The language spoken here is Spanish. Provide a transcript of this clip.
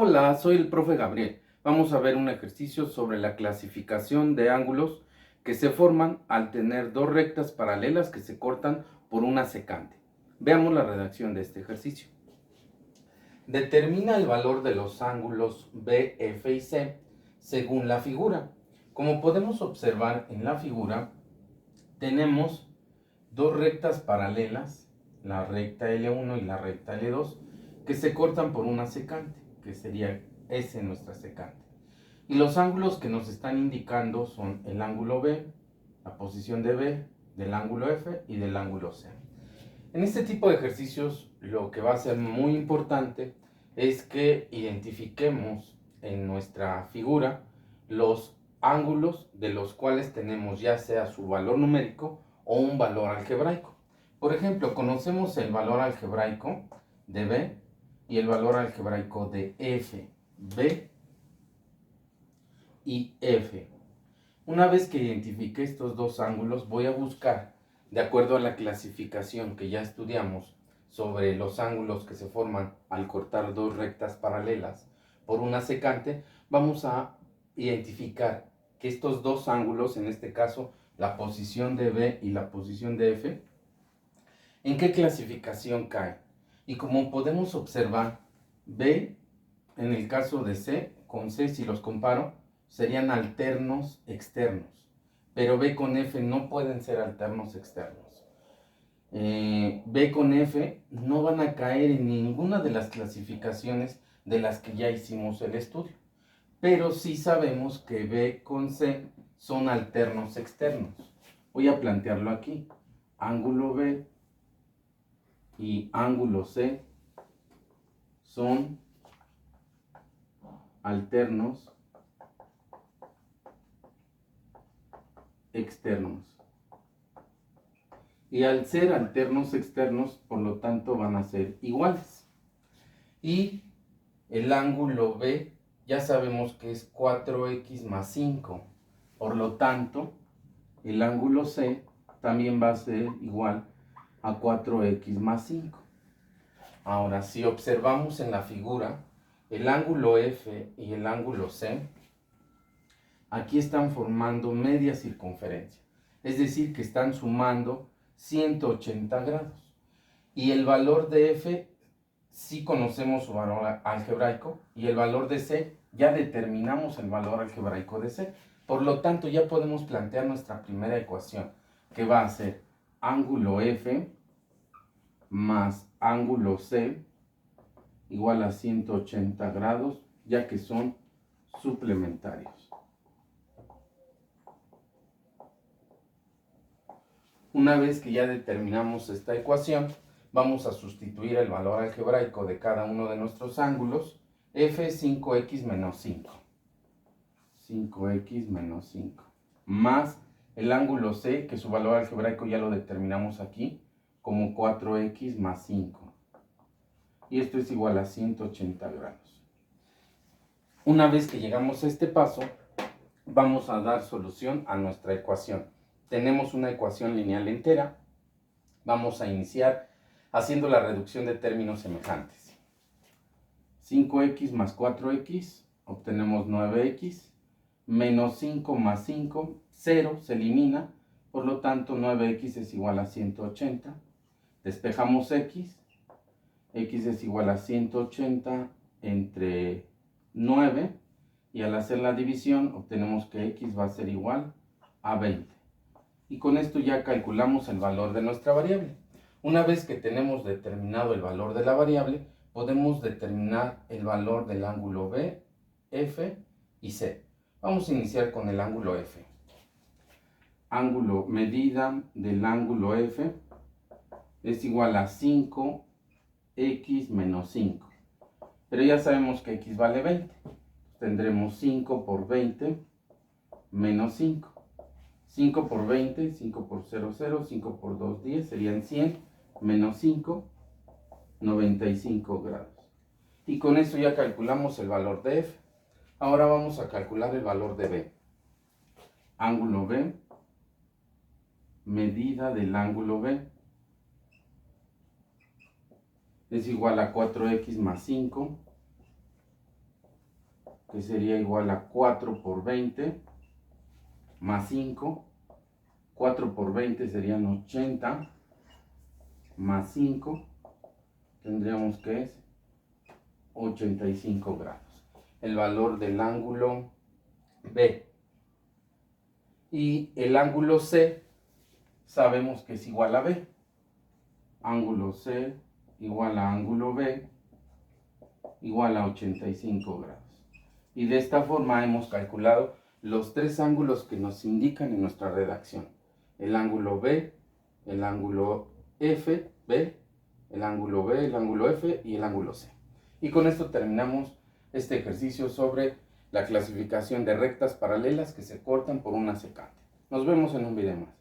Hola, soy el profe Gabriel. Vamos a ver un ejercicio sobre la clasificación de ángulos que se forman al tener dos rectas paralelas que se cortan por una secante. Veamos la redacción de este ejercicio. Determina el valor de los ángulos B, F y C según la figura. Como podemos observar en la figura, tenemos dos rectas paralelas, la recta L1 y la recta L2, que se cortan por una secante, que sería S nuestra secante. Y los ángulos que nos están indicando son el ángulo B, la posición de B, del ángulo F y del ángulo C. En este tipo de ejercicios lo que va a ser muy importante es que identifiquemos en nuestra figura los ángulos de los cuales tenemos ya sea su valor numérico o un valor algebraico. Por ejemplo, conocemos el valor algebraico de B y el valor algebraico de F, B y F. Una vez que identifique estos dos ángulos, voy a buscar, de acuerdo a la clasificación que ya estudiamos sobre los ángulos que se forman al cortar dos rectas paralelas por una secante, vamos a identificar que estos dos ángulos, en este caso la posición de B y la posición de F, ¿en qué clasificación cae? Y como podemos observar, B, en el caso de C, con C si los comparo, serían alternos externos. Pero B con F no pueden ser alternos externos. B con F no van a caer en ninguna de las clasificaciones de las que ya hicimos el estudio. Pero sí sabemos que B con C son alternos externos. Voy a plantearlo aquí. Ángulo B y ángulo C son alternos externos. Y al ser alternos externos, por lo tanto, van a ser iguales. Y el ángulo B ya sabemos que es 4x más 5. Por lo tanto, el ángulo C también va a ser igual a 4x más 5. Ahora, si observamos en la figura, el ángulo F y el ángulo C, aquí están formando media circunferencia. Es decir, que están sumando 180 grados. Y el valor de F, sí conocemos su valor algebraico, y el valor de C, ya determinamos el valor algebraico de C. Por lo tanto, ya podemos plantear nuestra primera ecuación, que va a ser ángulo F más ángulo C igual a 180 grados, ya que son suplementarios. Una vez que ya determinamos esta ecuación, vamos a sustituir el valor algebraico de cada uno de nuestros ángulos. F es 5x menos 5. 5x menos 5. Más el ángulo C, que su valor algebraico ya lo determinamos aquí, como 4x más 5. Y esto es igual a 180 grados. Una vez que llegamos a este paso, vamos a dar solución a nuestra ecuación. Tenemos una ecuación lineal entera. Vamos a iniciar haciendo la reducción de términos semejantes. 5x más 4x, obtenemos 9x, menos 5 más 5, 0 se elimina, por lo tanto 9x es igual a 180. Despejamos x es igual a 180 entre 9, y al hacer la división obtenemos que x va a ser igual a 20. Y con esto ya calculamos el valor de nuestra variable. Una vez que tenemos determinado el valor de la variable, podemos determinar el valor del ángulo B, F y C. Vamos a iniciar con el ángulo F. Medida del ángulo F es igual a 5x menos 5. Pero ya sabemos que x vale 20. Tendremos 5 por 20 menos 5. 5 por 20, 5 por 0, 0, 5 por 2, 10, serían 100, menos 5, 95 grados. Y con eso ya calculamos el valor de F. Ahora vamos a calcular el valor de B. Ángulo B, medida del ángulo B, es igual a 4x más 5 que sería igual a 4 por 20 más 5. 4 por 20 serían 80 más 5. Tendríamos que es 85 grados. El valor del ángulo B. Y el ángulo C sabemos que es igual a B. Ángulo C igual a ángulo B igual a 85 grados. Y de esta forma hemos calculado los tres ángulos que nos indican en nuestra redacción. El ángulo B, el ángulo F, B, el ángulo B, el ángulo F y el ángulo C. Y con esto terminamos este ejercicio sobre la clasificación de rectas paralelas que se cortan por una secante. Nos vemos en un video más.